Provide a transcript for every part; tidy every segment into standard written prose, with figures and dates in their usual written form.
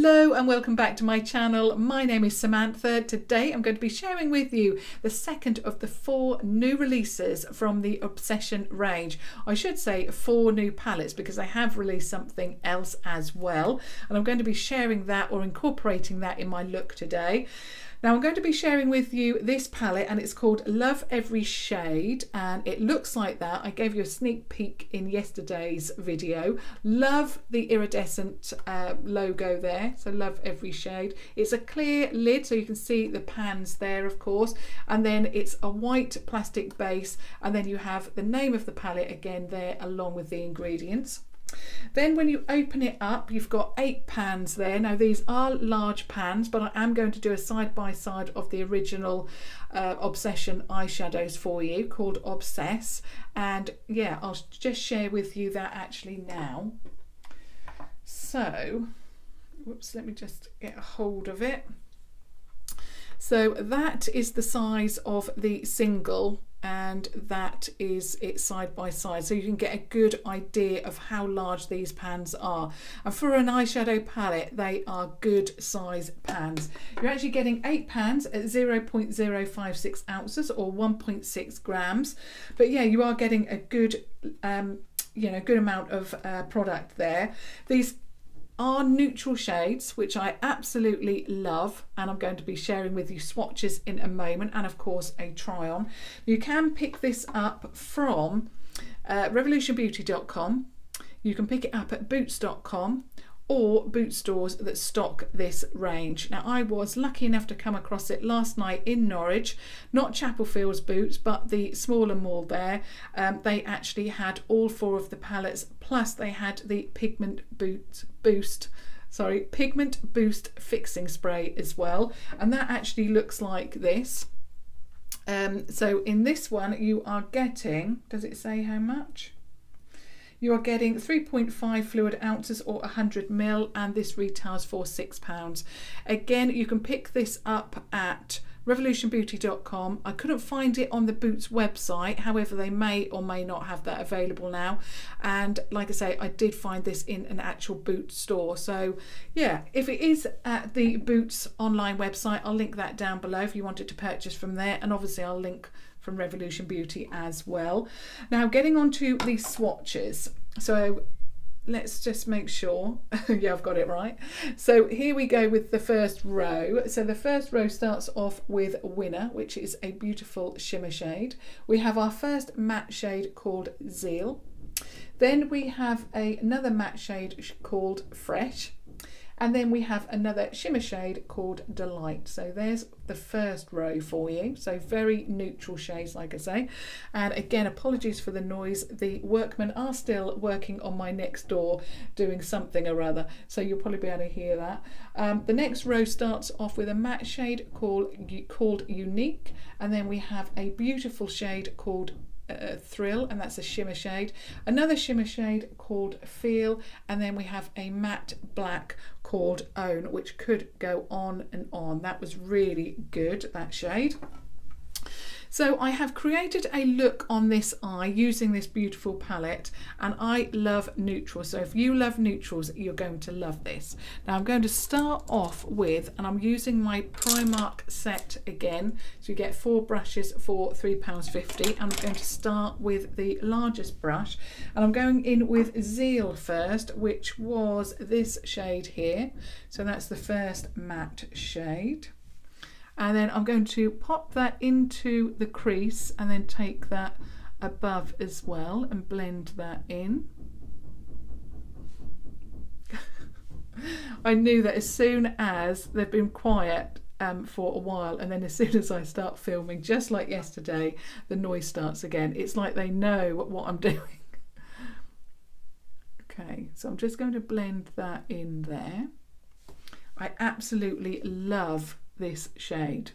Hello and welcome back to my channel. My name is Samantha. Today I'm going to be sharing with you the second of the 4 new releases from the Obsession range. I should say 4 new palettes because I have released something else as well, and I'm going to be sharing that or incorporating that in my look today. Now I'm going to be sharing with you this palette, and it's called Love Every Shade, and it looks like that. I gave you a sneak peek in yesterday's video. Love the iridescent logo there, so Love Every Shade. It's a clear lid so you can see the pans there, of course, and then it's a white plastic base, and then you have the name of the palette again there along with the ingredients. Then when you open it up, you've got 8 pans there. Now these are large pans, but I am going to do a side-by-side of the original Obsession eyeshadows for you called Obsess, and yeah, I'll just share with you that actually now. So, whoops, let me just get a hold of it. So that is the size of the single, and that is it side by side, so you can get a good idea of how large these pans are. And for an eyeshadow palette, they are good size pans. You're actually getting 8 pans at 0.056 ounces or 1.6 grams, but yeah, you are getting a good good amount of product there. These are neutral shades, which I absolutely love, and I'm going to be sharing with you swatches in a moment, and of course a try on. You can pick this up from revolutionbeauty.com. You can pick it up at boots.com or boot stores that stock this range. Now I was lucky enough to come across it last night in Norwich, not Chapel Fields Boots but the smaller mall there. They actually had all 4 of the palettes, plus they had the Pigment Boost fixing spray as well, and that actually looks like this. So in this one you are getting, does it say how much? You are getting 3.5 fluid ounces or 100 ml, and this retails for £6. Again, you can pick this up at revolutionbeauty.com. I couldn't find it on the Boots website, however they may or may not have that available now, and like I say, I did find this in an actual Boots store. So yeah, if it is at the Boots online website, I'll link that down below if you wanted to purchase from there, and obviously I'll link from Revolution Beauty as well. Now getting on to the swatches, so let's just make sure yeah, I've got it right. So here we go with the first row. So the first row starts off with Winner, which is a beautiful shimmer shade. We have our first matte shade called Zeal. Then we have another matte shade called Fresh. And then we have another shimmer shade called Delight. So there's the first row for you. So very neutral shades, like I say. And again, apologies for the noise. The workmen are still working on my next door doing something or other, so you'll probably be able to hear that. The next row starts off with a matte shade called Unique. And then we have a beautiful shade called Thrill, and that's a shimmer shade. Another shimmer shade called Feel, and then we have a matte black called Own, which could go on and on. That was really good, that shade. So I have created a look on this eye using this beautiful palette, and I love neutrals. So if you love neutrals, you're going to love this. Now I'm going to start off with, and I'm using my Primark set again. So you get 4 brushes for £3.50. I'm going to start with the largest brush, and I'm going in with Zeal first, which was this shade here. So that's the first matte shade. And then I'm going to pop that into the crease and then take that above as well and blend that in. I knew that as soon as they've been quiet for a while, and then as soon as I start filming, just like yesterday, the noise starts again. It's like they know what I'm doing. Okay, so I'm just going to blend that in there. I absolutely love this shade.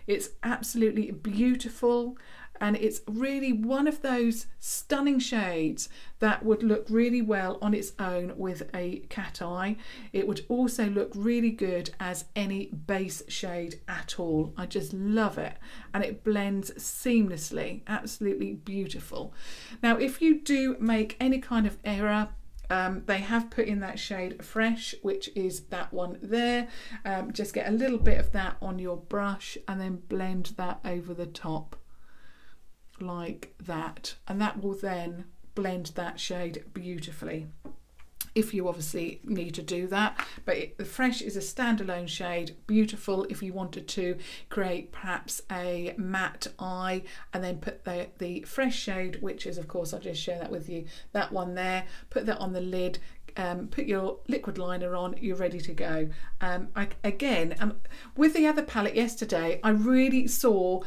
It's absolutely beautiful, and it's really one of those stunning shades that would look really well on its own with a cat eye. It would also look really good as any base shade at all. I just love it, and it blends seamlessly. Absolutely beautiful. Now if you do make any kind of error They have put in that shade Fresh, which is that one there. Just get a little bit of that on your brush and then blend that over the top like that, and that will then blend that shade beautifully, if you obviously need to do that. But the Fresh is a standalone shade, beautiful if you wanted to create perhaps a matte eye, and then put the Fresh shade, which is, of course, I'll just share that with you, that one there, put that on the lid, put your liquid liner on, you're ready to go. With the other palette yesterday, I really saw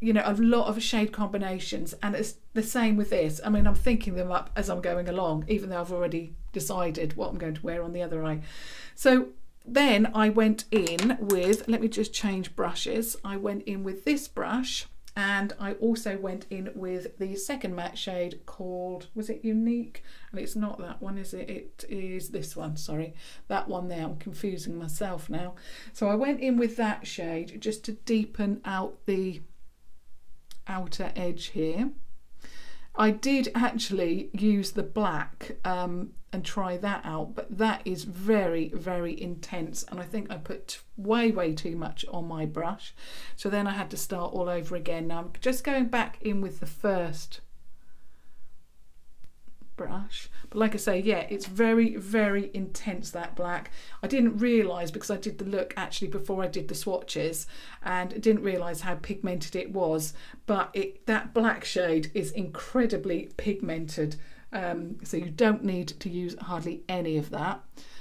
you know, a lot of shade combinations, and it's the same with this. I mean, I'm thinking them up as I'm going along, even though I've already decided what I'm going to wear on the other eye. So then I went in with, let me just change brushes. I went in with this brush, and I also went in with the second matte shade called, was it Unique? And it's not that one, is it? It is this one, sorry. That one there, I'm confusing myself now. So I went in with that shade just to deepen out the outer edge here. I did actually use the black and try that out, but that is very, very intense, and I think I put way too much on my brush, so then I had to start all over again. Now I'm just going back in with the first brush, but like I say, yeah, it's very, very intense, that black. I didn't realise, because I did the look actually before I did the swatches, and didn't realise how pigmented it was, but that black shade is incredibly pigmented, so you don't need to use hardly any of that.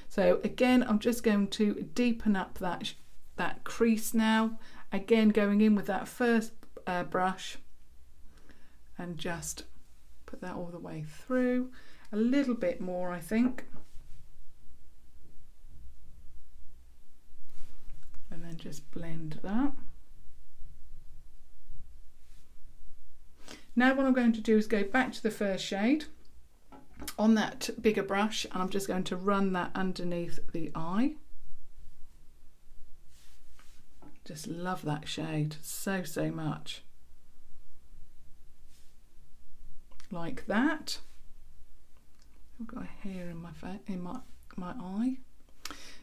So again, I'm just going to deepen up that crease now, again going in with that first brush, and just put that all the way through, a little bit more I think, and then just blend that. Now what I'm going to do is go back to the first shade on that bigger brush, and I'm just going to run that underneath the eye. Just love that shade so much. Like that. I've got a hair in my eye.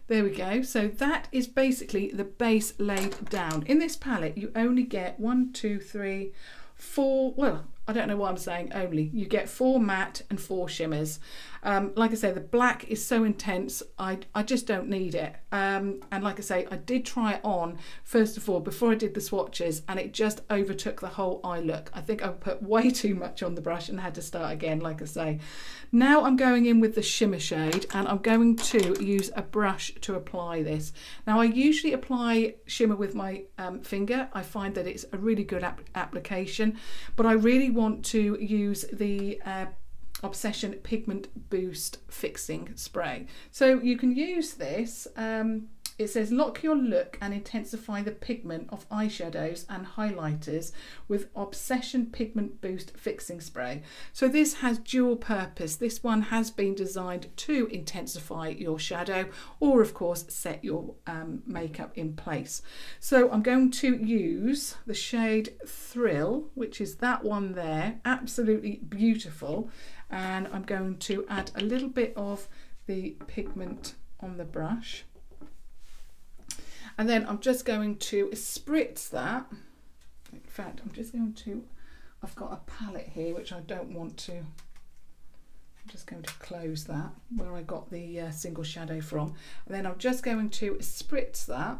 There we go. So that is basically the base laid down. In this palette you only get 1, 2, 3, 4, well, I don't know why I'm saying only. You get 4 matte and 4 shimmers. Like I say, the black is so intense, I just don't need it. And like I say, I did try it on first of all before I did the swatches, and it just overtook the whole eye look. I think I put way too much on the brush and had to start again, like I say. Now I'm going in with the shimmer shade, and I'm going to use a brush to apply this. Now I usually apply shimmer with my finger. I find that it's a really good application, but I really want to use the Obsession Pigment Boost Fixing Spray. So you can use this, it says lock your look and intensify the pigment of eyeshadows and highlighters with Obsession Pigment Boost Fixing Spray. So this has dual purpose. This one has been designed to intensify your shadow, or of course set your makeup in place. So I'm going to use the shade Thrill, which is that one there, absolutely beautiful, and I'm going to add a little bit of the pigment on the brush. And then I'm just going to spritz that. In fact, I'm just going to, I've got a palette here which I don't want to, I'm just going to close that where I got the single shadow from. And then I'm just going to spritz that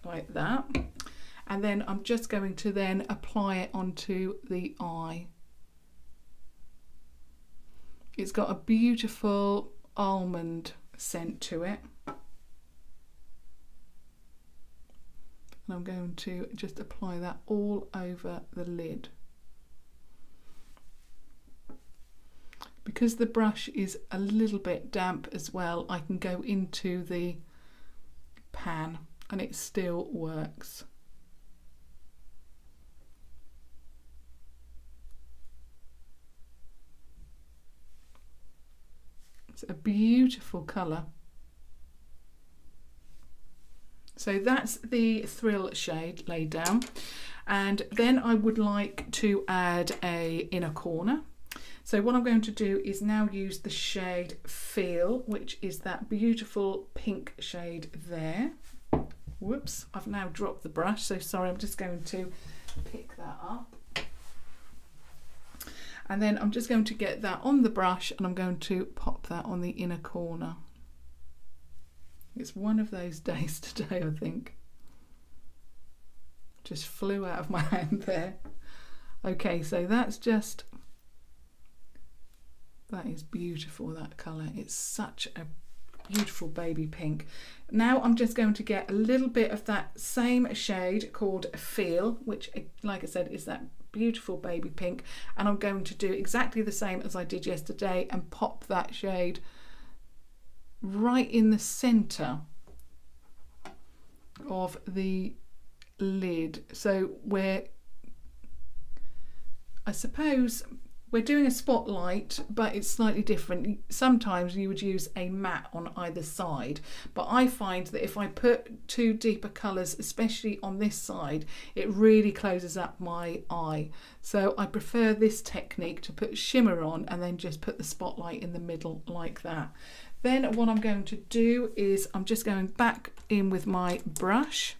like that. And then I'm just going to then apply it onto the eye. It's got a beautiful almond scent to it. And I'm going to just apply that all over the lid. Because the brush is a little bit damp as well, I can go into the pan and it still works. It's a beautiful colour. So that's the Thrill shade laid down, and then I would like to add a inner corner. So what I'm going to do is now use the shade Feel, which is that beautiful pink shade there. Whoops, I've now dropped the brush, so sorry, I'm just going to pick that up. And then I'm just going to get that on the brush and I'm going to pop that on the inner corner. It's one of those days today, I think. Just flew out of my hand there. Okay, so that's just, that is beautiful, that colour. It's such a beautiful baby pink. Now I'm just going to get a little bit of that same shade called Feel, which, like I said, is that beautiful baby pink, and I'm going to do exactly the same as I did yesterday and pop that shade right in the centre of the lid. So I suppose we're doing a spotlight, but it's slightly different. Sometimes you would use a matte on either side, but I find that if I put two deeper colours, especially on this side, it really closes up my eye. So I prefer this technique, to put shimmer on and then just put the spotlight in the middle like that. Then what I'm going to do is I'm just going back in with my brush,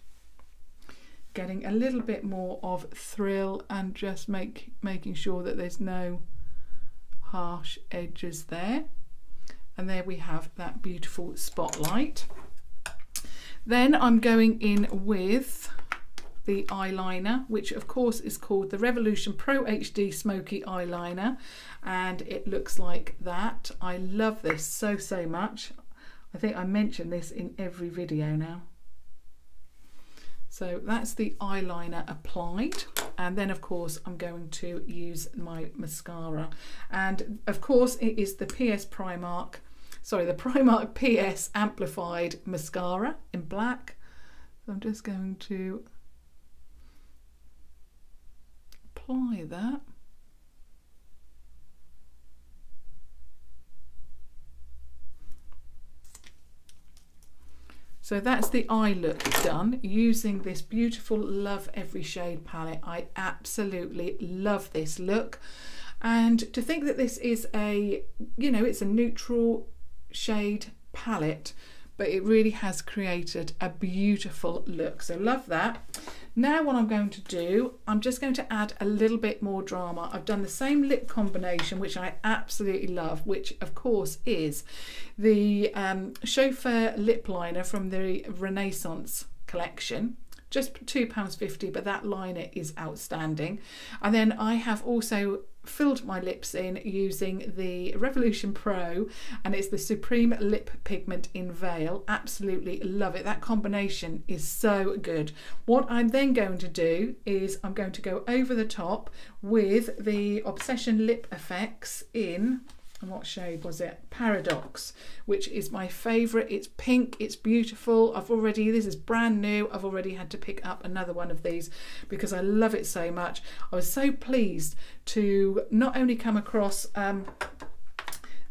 getting a little bit more of Thrill and just making sure that there's no harsh edges there. And there we have that beautiful spotlight. Then I'm going in with the eyeliner, which of course is called the Revolution Pro HD Smoky Eyeliner, and it looks like that. I love this so much. I think I mention this in every video now. So that's the eyeliner applied, and then of course I'm going to use my mascara, and of course it is the Primark PS Amplif-eyed mascara in black. So I'm just going to apply that. So that's the eye look done using this beautiful Love Every Shade palette. I absolutely love this look. And to think that this is a, it's a neutral shade palette, but it really has created a beautiful look. So love that. Now what I'm going to do, I'm just going to add a little bit more drama. I've done the same lip combination, which I absolutely love, which of course is the Chauffeur lip liner from the Renaissance collection. Just £2.50, but that liner is outstanding. And then I have also filled my lips in using the Revolution Pro, and it's the Supreme Lip Pigment in Veil. Absolutely love it. That combination is so good. What I'm then going to do is I'm going to go over the top with the Obsession Lip Effects in, and what shade was it? Paradox, which is my favourite. It's pink, it's beautiful. This is brand new. I've already had to pick up another one of these because I love it so much. I was so pleased to not only come across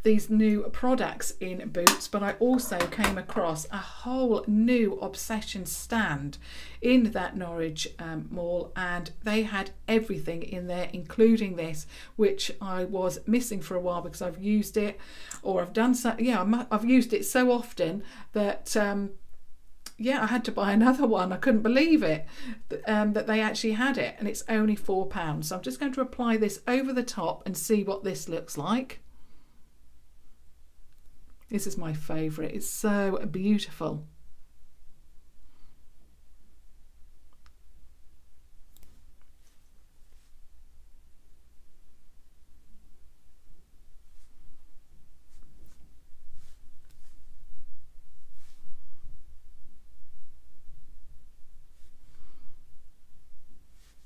these new products in Boots, but I also came across a whole new Obsession stand in that Norwich mall, and they had everything in there, including this, which I was missing for a while because I've used it, or I've done so. Yeah, I've used it so often that I had to buy another one. I couldn't believe it that they actually had it, and it's only £4. So I'm just going to apply this over the top and see what this looks like. This is my favourite. It's so beautiful.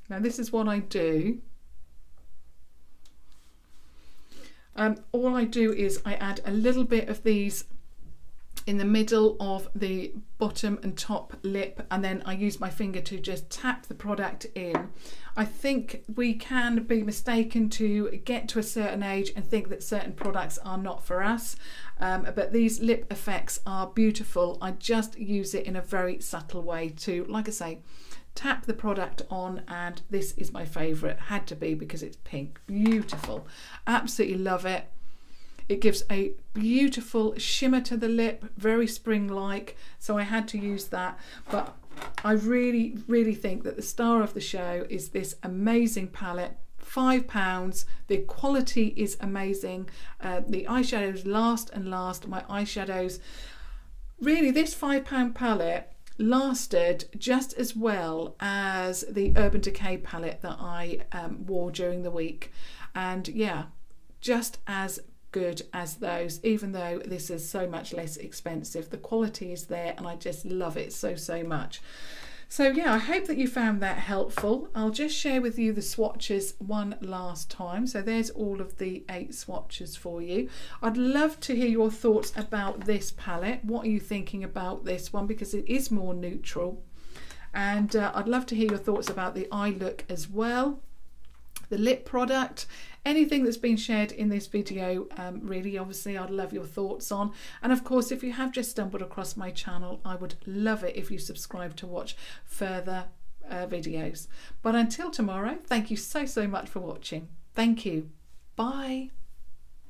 Now this is what I do. All I do is I add a little bit of these in the middle of the bottom and top lip, and then I use my finger to just tap the product in. I think we can be mistaken to get to a certain age and think that certain products are not for us, but these lip effects are beautiful. I just use it in a very subtle way to, like I say, tap the product on, and this is my favourite. Had to be because it's pink. Beautiful. Absolutely love it. It gives a beautiful shimmer to the lip, very spring-like, so I had to use that. But I really, really think that the star of the show is this amazing palette. £5. The quality is amazing. The eyeshadows last and last. My eyeshadows, really, this £5 palette lasted just as well as the Urban Decay palette that I wore during the week, and yeah, just as good as those, even though this is so much less expensive. The quality is there and I just love it so much. So yeah, I hope that you found that helpful. I'll just share with you the swatches one last time. So there's all of the 8 swatches for you. I'd love to hear your thoughts about this palette. What are you thinking about this one? Because it is more neutral. And I'd love to hear your thoughts about the eye look as well. The lip product, anything that's been shared in this video, really, obviously, I'd love your thoughts on. And of course, if you have just stumbled across my channel, I would love it if you subscribe to watch further videos. But until tomorrow, thank you so much for watching. Thank you. Bye.